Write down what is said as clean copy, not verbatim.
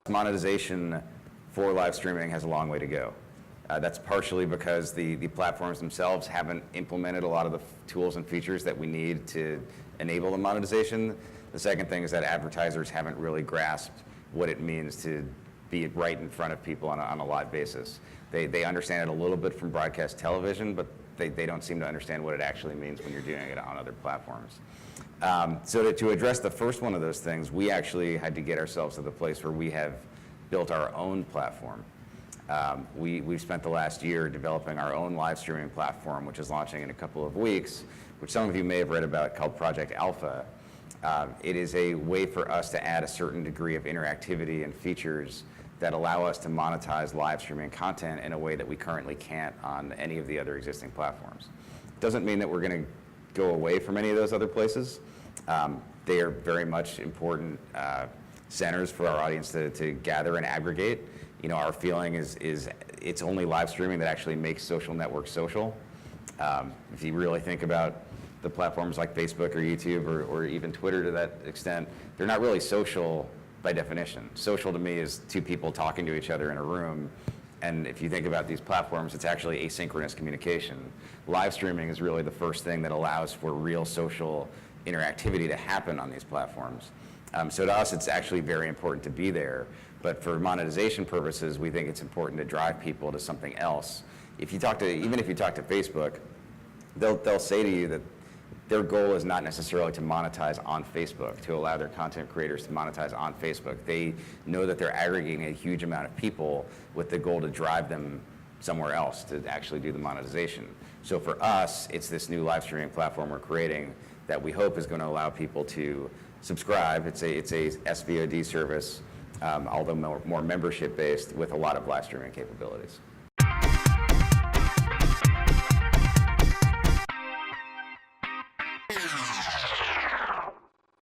Monetization for live streaming has a long way to go. That's partially because the platforms themselves haven't implemented a lot of the tools and features that we need to enable the monetization. The second thing is that advertisers haven't really grasped what it means to be right in front of people on a live basis. They understand it a little bit from broadcast television, but they don't seem to understand what it actually means when you're doing it on other platforms. So to address the first one of those things, we actually had to get ourselves to the place where we have built our own platform. We've spent the last year developing our own live streaming platform, which is launching in a couple of weeks, which some of you may have read about, called Project Alpha. It is a way for us to add a certain degree of interactivity and features that allow us to monetize live streaming content in a way that we currently can't on any of the other existing platforms. Doesn't mean that we're going to go away from any of those other places. They are very much important centers for our audience to gather and aggregate. You know, our feeling is it's only live streaming that actually makes social networks social. If you really think about the platforms like Facebook or YouTube or even Twitter to that extent, they're not really social by definition. Social to me is two people talking to each other in a room. And if you think about these platforms, it's actually asynchronous communication. Live streaming is really the first thing that allows for real social interactivity to happen on these platforms. So to us, it's actually very important to be there. But for monetization purposes, we think it's important to drive people to something else. Even if you talk to Facebook, they'll say to you that their goal is not necessarily to monetize on Facebook, to allow their content creators to monetize on Facebook. They know that they're aggregating a huge amount of people with the goal to drive them somewhere else to actually do the monetization. So for us, it's this new live streaming platform we're creating that we hope is going to allow people to subscribe. It's a SVOD service, although more membership based, with a lot of live streaming capabilities.